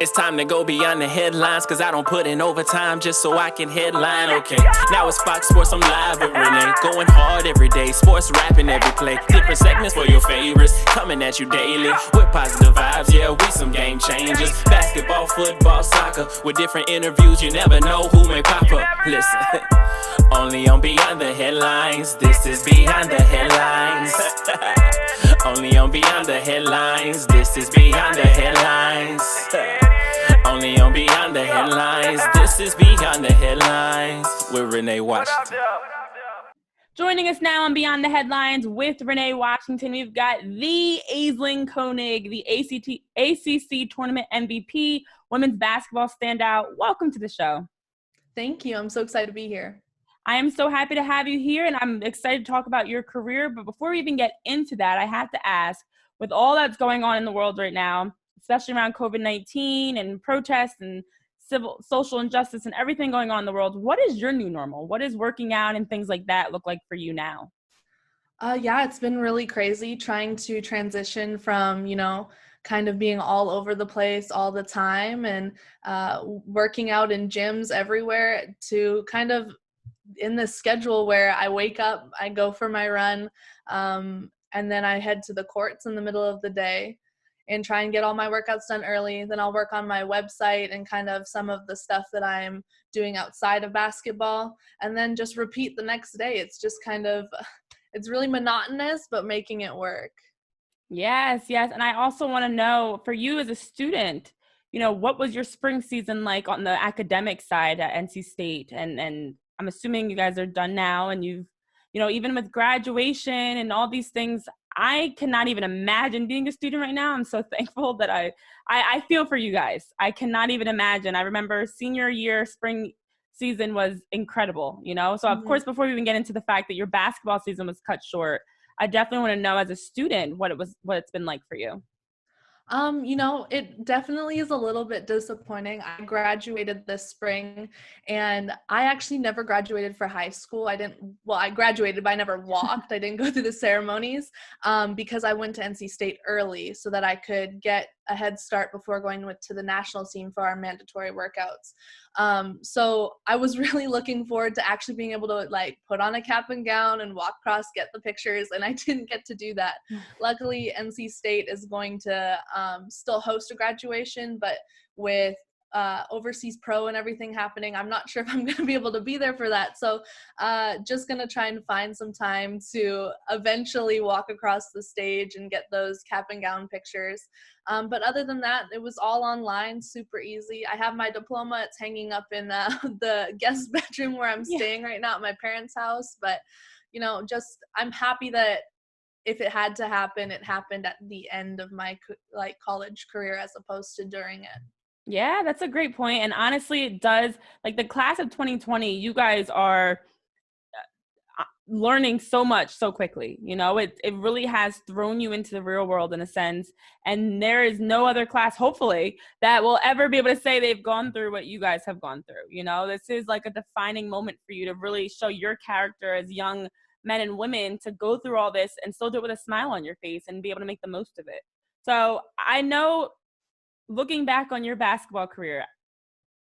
It's time to go beyond the headlines, cause I don't put in overtime just so I can headline. Okay, now it's Fox Sports, I'm live with Renee. Going hard every day, sports rapping every play. Different segments for your favorites, coming at you daily with positive vibes, yeah, we some game changers. Basketball, football, soccer, with different interviews, you never know who may pop up. Listen, only on Beyond the Headlines, this is Beyond the Headlines. Only on Beyond the Headlines, this is Beyond the Headlines. Only on Beyond the Headlines, this is Beyond the Headlines with Renee Washington. Joining us now on Beyond the Headlines with Renee Washington, we've got the Aislinn Konig, the ACC Tournament MVP, women's basketball standout. Welcome to the show. Thank you. I'm so excited to be here. I am so happy to have you here, and I'm excited to talk about your career. But before we even get into that, I have to ask, with all that's going on in the world right now, especially around COVID-19 and protests and social injustice and everything going on in the world, what is your new normal? What does working out and things like that look like for you now? Yeah, it's been really crazy trying to transition from, kind of being all over the place all the time and working out in gyms everywhere to kind of in this schedule where I wake up, I go for my run, and then I head to the courts in the middle of the day and try and get all my workouts done early. Then I'll work on my website and kind of some of the stuff that I'm doing outside of basketball, and then just repeat the next day. It's just it's really monotonous, but making it work. Yes. And I also want to know, for you as a student, what was your spring season like on the academic side at NC State? And I'm assuming you guys are done now, and you've, even with graduation and all these things, I cannot even imagine being a student right now. I'm so thankful that I feel for you guys. I cannot even imagine. I remember senior year, spring season was incredible, So of course, before we even get into the fact that your basketball season was cut short, I definitely want to know as a student what it's been like for you. It definitely is a little bit disappointing. I graduated this spring, and I actually never graduated for high school. I graduated, but I never walked. I didn't go through the ceremonies because I went to NC State early so that I could get a head start before going to the national team for our mandatory workouts. So I was really looking forward to actually being able to put on a cap and gown and walk across, get the pictures, and I didn't get to do that. Luckily, NC State is going to still host a graduation, but with overseas pro and everything happening, I'm not sure if I'm going to be able to be there for that. So just going to try and find some time to eventually walk across the stage and get those cap and gown pictures. But other than that, it was all online, super easy. I have my diploma. It's hanging up in the guest bedroom where I'm staying right now at my parents' house. But, I'm happy that if it had to happen, it happened at the end of my college career as opposed to during it. Yeah, that's a great point. And honestly, it does, the class of 2020, you guys are learning so much so quickly. It really has thrown you into the real world in a sense. And there is no other class, hopefully, that will ever be able to say they've gone through what you guys have gone through. This is a defining moment for you to really show your character as young men and women to go through all this and still do it with a smile on your face and be able to make the most of it. So I know, looking back on your basketball career,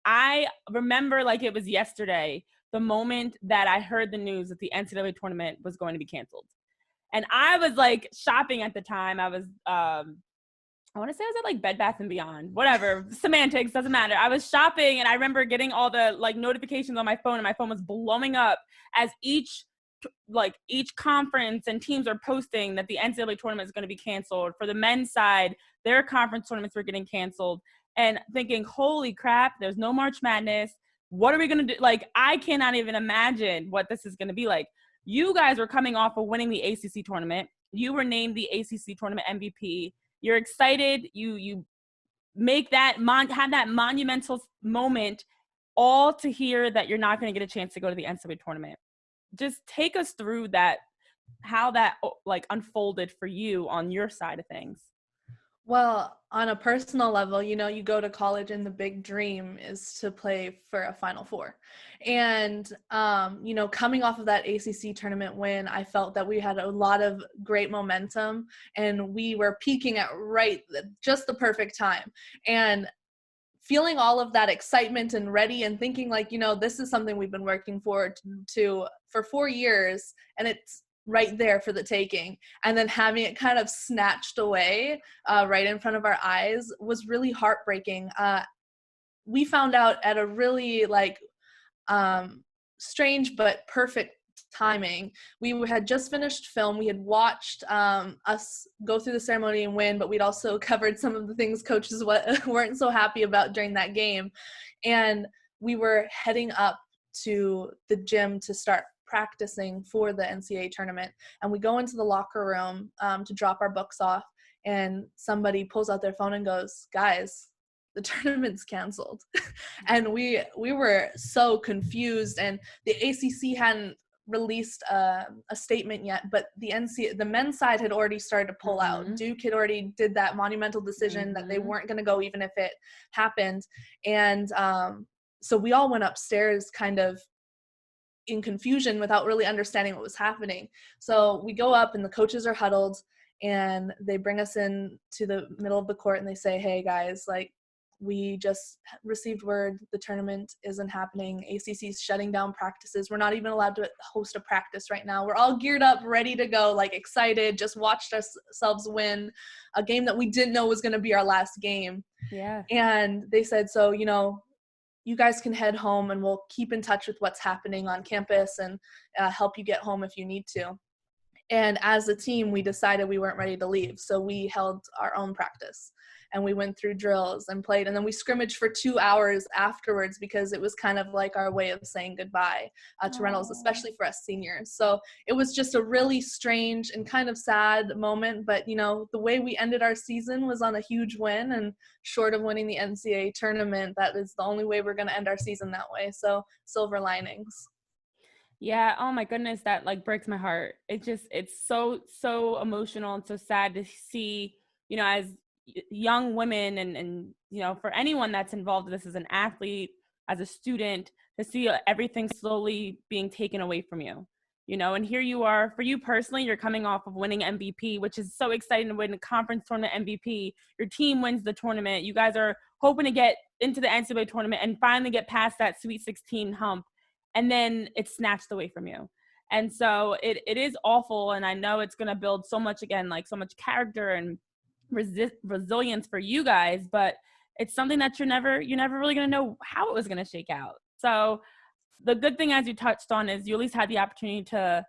I remember like it was yesterday, the moment that I heard the news that the NCAA tournament was going to be canceled. And I was shopping at the time. I was, I want to say I was at Bed Bath & Beyond, whatever, semantics, doesn't matter. I was shopping, and I remember getting all the notifications on my phone, and my phone was blowing up as each conference and teams are posting that the NCAA tournament is going to be canceled. For the men's side, their conference tournaments were getting canceled, and thinking, holy crap, there's no March Madness. What are we going to do? I cannot even imagine what this is going to be like. You guys were coming off of winning the ACC tournament. You were named the ACC tournament MVP. You're excited. You make that have that monumental moment, all to hear that you're not going to get a chance to go to the NCAA tournament. Just take us through that, how that unfolded for you on your side of things. Well, on a personal level, you go to college and the big dream is to play for a Final Four. And, coming off of that ACC tournament win, I felt that we had a lot of great momentum and we were peaking at just the perfect time. And feeling all of that excitement and ready and thinking like, this is something we've been working forward to for 4 years, and it's right there for the taking. And then having it kind of snatched away right in front of our eyes was really heartbreaking. We found out at a really strange but perfect timing. We had just finished film. We had watched us go through the ceremony and win, but we'd also covered some of the things coaches weren't so happy about during that game. And we were heading up to the gym to start practicing for the NCAA tournament. And we go into the locker room to drop our books off, and somebody pulls out their phone and goes, "Guys, the tournament's canceled." And we were so confused, and the ACC hadn't released a statement yet, but the men's side had already started to pull out. Duke had already did that monumental decision that they weren't going to go even if it happened. And so we all went upstairs kind of in confusion without really understanding what was happening. So we go up and the coaches are huddled, and they bring us in to the middle of the court and they say, "Hey guys, we just received word the tournament isn't happening. ACC's shutting down practices. We're not even allowed to host a practice right now. We're all geared up, ready to go, excited, just watched ourselves win a game that we didn't know was going to be our last game." Yeah. And they said, "So, you guys can head home and we'll keep in touch with what's happening on campus and help you get home if you need to." And as a team, we decided we weren't ready to leave. So we held our own practice, and we went through drills and played. And then we scrimmaged for 2 hours afterwards because it was kind of like our way of saying goodbye to Reynolds, especially for us seniors. So it was just a really strange and kind of sad moment. But, the way we ended our season was on a huge win, and short of winning the NCAA tournament, that is the only way we're going to end our season that way. So silver linings. Yeah. Oh my goodness. That breaks my heart. It's so emotional and so sad to see, as young women and, for anyone that's involved in this as an athlete, as a student, to see everything slowly being taken away from you, and here you are. For you personally, you're coming off of winning MVP, which is so exciting to win a conference tournament MVP. Your team wins the tournament. You guys are hoping to get into the NCAA tournament and finally get past that Sweet 16 hump. And then it's snatched away from you. And so it is awful. And I know it's going to build so much, again, so much character and resilience for you guys, but it's something that you're never really going to know how it was going to shake out. So the good thing, as you touched on, is you at least had the opportunity to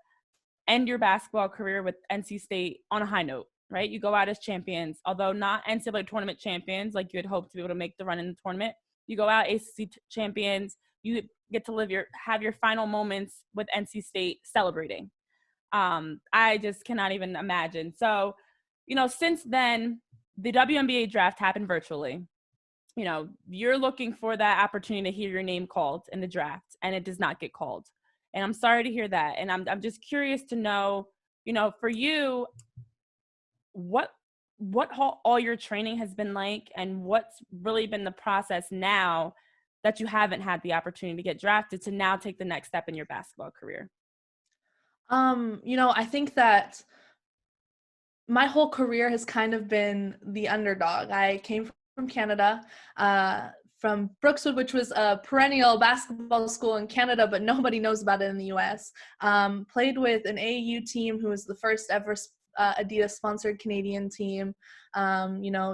end your basketball career with NC State on a high note, right? You go out as champions, although not NCAA tournament champions, like you had hoped to be able to make the run in the tournament. You go out ACC champions. You get to have your final moments with NC State celebrating. I just cannot even imagine. So, since then, the WNBA draft happened virtually. You're looking for that opportunity to hear your name called in the draft, and it does not get called. And I'm sorry to hear that. And I'm just curious to know, for you, what all your training has been like, and what's really been the process now that you haven't had the opportunity to get drafted to now take the next step in your basketball career? I think that my whole career has kind of been the underdog. I came from Canada, from Brookswood, which was a perennial basketball school in Canada, but nobody knows about it in the US. Played with an AAU team who was the first ever Adidas-sponsored Canadian team.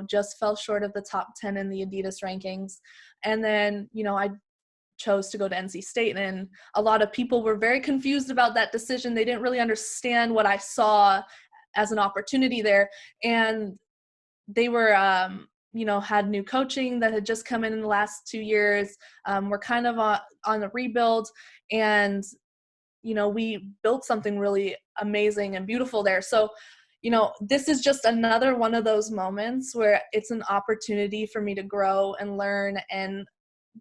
Just fell short of the top 10 in the Adidas rankings. And then, I chose to go to NC State, and a lot of people were very confused about that decision. They didn't really understand what I saw as an opportunity there. And they were, had new coaching that had just come in the last 2 years. We're kind of on a rebuild, and, we built something really amazing and beautiful there. So, this is just another one of those moments where it's an opportunity for me to grow and learn and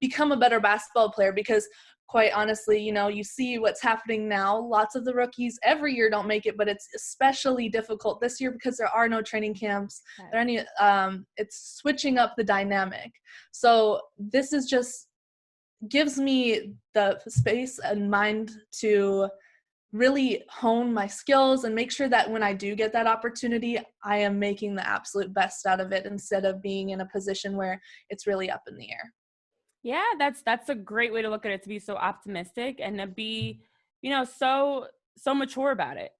become a better basketball player, because quite honestly, you see what's happening now. Lots of the rookies every year don't make it, but it's especially difficult this year because there are no training camps. It's switching up the dynamic. So this is just gives me the space and mind to really hone my skills and make sure that when I do get that opportunity, I am making the absolute best out of it instead of being in a position where it's really up in the air. Yeah, that's a great way to look at it, to be so optimistic and to be, so mature about it.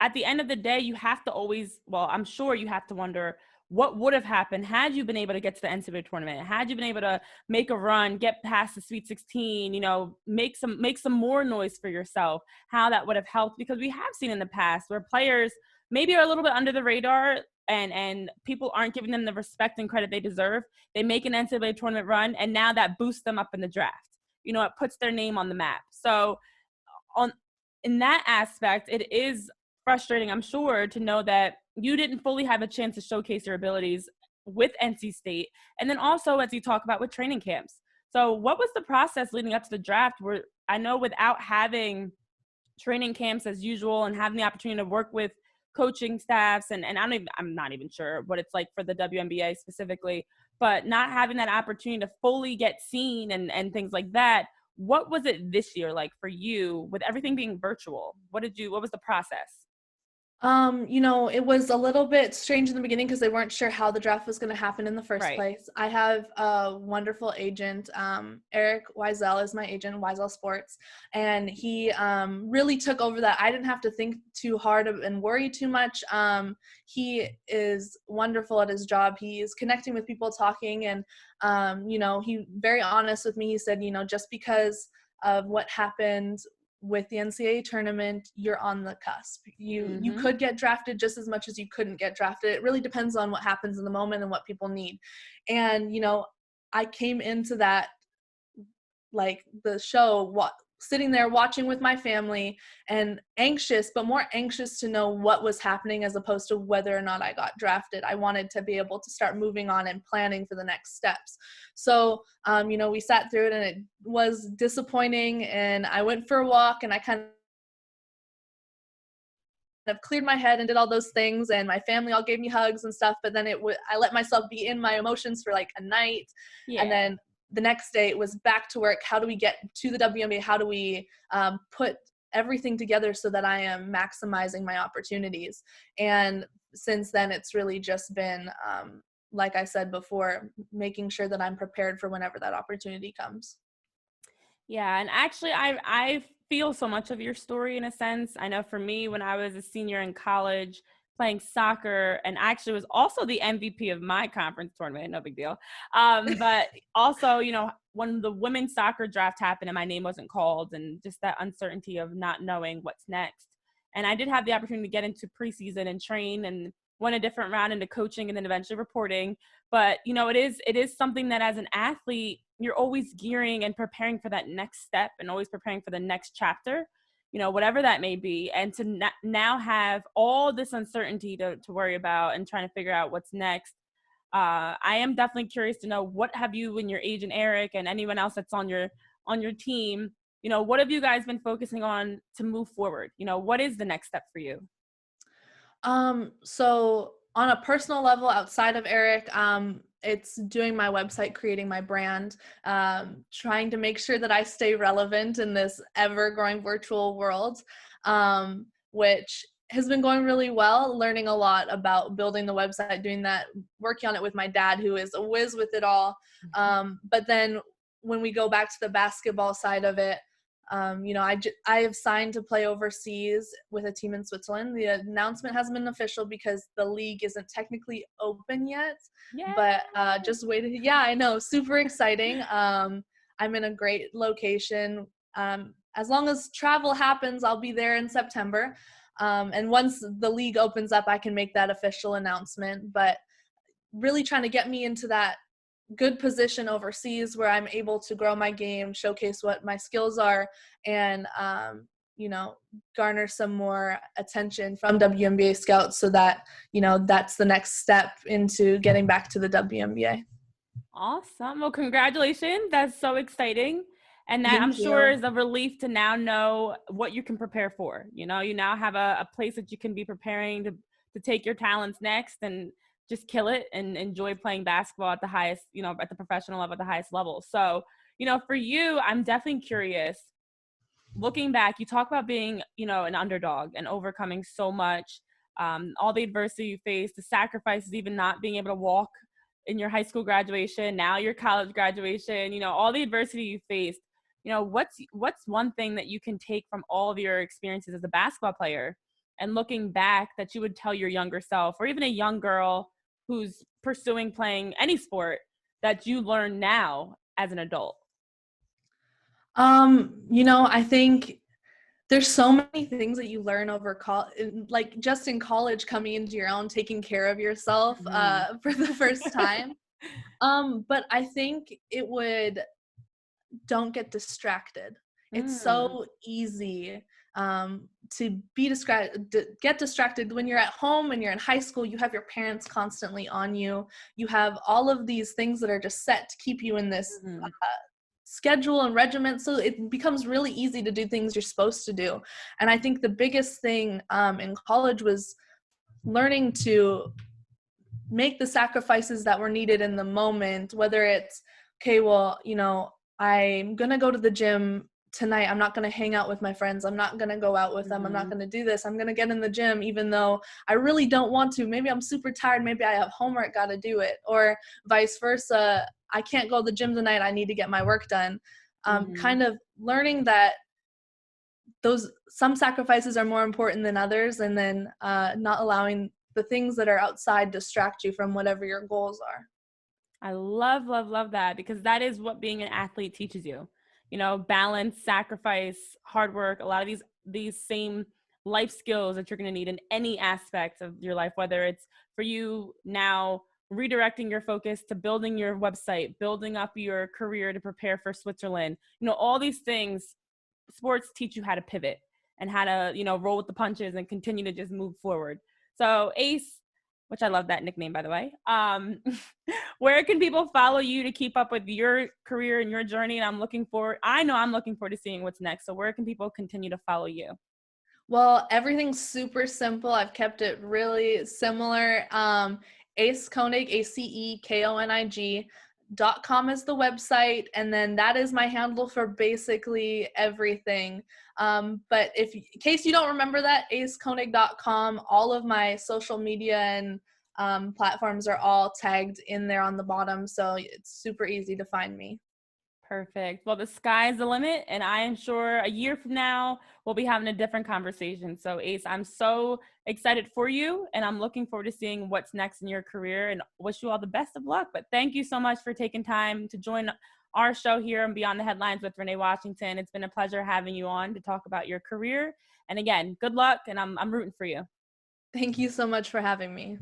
At the end of the day, you have to always, well, I'm sure you have to wonder what would have happened had you been able to get to the NCAA tournament, had you been able to make a run, get past the Sweet 16, make some more noise for yourself, how that would have helped, because we have seen in the past where players maybe are a little bit under the radar and people aren't giving them the respect and credit they deserve. They make an NCAA tournament run, and now that boosts them up in the draft. It puts their name on the map. So on in that aspect, it is frustrating, I'm sure, to know that you didn't fully have a chance to showcase your abilities with NC State. And then also, as you talk about, with training camps. So what was the process leading up to the draft, where I know without having training camps as usual and having the opportunity to work with coaching staffs, and I'm not even sure what it's like for the WNBA specifically, but not having that opportunity to fully get seen and things like that. What was it this year like for you with everything being virtual? What was the process? It was a little bit strange in the beginning because they weren't sure how the draft was going to happen in the first Right. place. I have a wonderful agent. Eric Wiesel is my agent, Wiesel Sports, and he really took over that. I didn't have to think too hard and worry too much. He is wonderful at his job. He is connecting with people, talking, and he very honest with me. He said, just because of what happened with the NCAA tournament, you're on the cusp. You could get drafted just as much as you couldn't get drafted. It really depends on what happens in the moment and what people need. And I came into that, like, the show, sitting there watching with my family and anxious, but more anxious to know what was happening as opposed to whether or not I got drafted. I wanted to be able to start moving on and planning for the next steps. So, we sat through it, and it was disappointing, and I went for a walk, and I kind of cleared my head and did all those things, and my family all gave me hugs and stuff, but then I let myself be in my emotions for like a night. Yeah. And then the next day it was back to work. How do we get to the WNBA? How do we put everything together so that I am maximizing my opportunities? And since then, it's really just been, like I said before, making sure that I'm prepared for whenever that opportunity comes. Yeah, and actually, I feel so much of your story in a sense. I know for me, when I was a senior in college playing soccer, and I actually was also the MVP of my conference tournament, no big deal. But also, when the women's soccer draft happened and my name wasn't called, and just that uncertainty of not knowing what's next. And I did have the opportunity to get into preseason and train and went a different round into coaching and then eventually reporting. But, it is something that as an athlete, you're always gearing and preparing for that next step and always preparing for the next chapter, whatever that may be. And to now have all this uncertainty to worry about and trying to figure out what's next. I am definitely curious to know, what have you and your agent Eric and anyone else that's on your team, what have you guys been focusing on to move forward? What is the next step for you? So on a personal level, outside of Eric, it's doing my website, creating my brand, trying to make sure that I stay relevant in this ever-growing virtual world, which has been going really well, learning a lot about building the website, doing that, working on it with my dad, who is a whiz with it all. But then when we go back to the basketball side of it, I have signed to play overseas with a team in Switzerland. The announcement hasn't been official because the league isn't technically open yet. Yeah. But just waited. Yeah, I know. Super exciting. I'm in a great location. As long as travel happens, I'll be there in September. And once the league opens up, I can make that official announcement. But really trying to get me into that good position overseas where I'm able to grow my game, showcase what my skills are, and garner some more attention from WNBA scouts so that that's the next step into getting back to the WNBA. Awesome. Well, congratulations. That's so exciting. And that, Thank I'm you. sure, is a relief to now know what you can prepare for. You now have a place that you can be preparing to take your talents next and just kill it and enjoy playing basketball at the highest, at the professional level, at the highest level. So, for you, I'm definitely curious. looking back, you talk about being, you know, an underdog and overcoming so much, all the adversity you faced, the sacrifices, even not being able to walk in your high school graduation, now your college graduation, you know, all the adversity you faced. You know, what's one thing that you can take from all of your experiences as a basketball player and looking back that you would tell your younger self, or even a young girl who's pursuing playing any sport, that you learn now as an adult? I think there's so many things that you learn over like just in college, coming into your own, taking care of yourself for the first time. But I think it would don't get distracted. It's so easy to get distracted when you're at home and you're in high school. You have your parents constantly on you. You have all of these things that are just set to keep you in this schedule and regiment, so it becomes really easy to do things you're supposed to do. And I think the biggest thing in college was learning to make the sacrifices that were needed in the moment, whether it's, okay, well, I'm gonna go to the gym tonight. I'm not gonna hang out with my friends. I'm not gonna go out with them. I'm not gonna do this. I'm gonna get in the gym even though I really don't want to. Maybe I'm super tired. Maybe I have homework, gotta do it. Or vice versa. I can't go to the gym tonight. I need to get my work done. Kind of learning that some sacrifices are more important than others, and then not allowing the things that are outside distract you from whatever your goals are. I love, love, love that, because that is what being an athlete teaches you. You know, balance, sacrifice, hard work, a lot of these same life skills that you're going to need in any aspect of your life, whether it's for you now redirecting your focus to building your website, building up your career to prepare for Switzerland. You know, all these things, sports teach you how to pivot and how to, roll with the punches and continue to just move forward. So Ace, which I love that nickname, by the way. Where can people follow you to keep up with your career and your journey? And I'm looking forward to seeing what's next. So where can people continue to follow you? Well, everything's super simple. I've kept it really similar. Ace Konig, ACEKONIG.com is the website, and then that is my handle for basically everything. But in case you don't remember that, acekonig.com, all of my social media and platforms are all tagged in there on the bottom, so it's super easy to find me. Perfect. Well, the sky's the limit, and I am sure a year from now we'll be having a different conversation. So Ace, I'm so excited for you, and I'm looking forward to seeing what's next in your career, and wish you all the best of luck. But thank you so much for taking time to join our show here on Beyond the Headlines with Renee Washington. It's been a pleasure having you on to talk about your career. And again, good luck, and I'm rooting for you. Thank you so much for having me.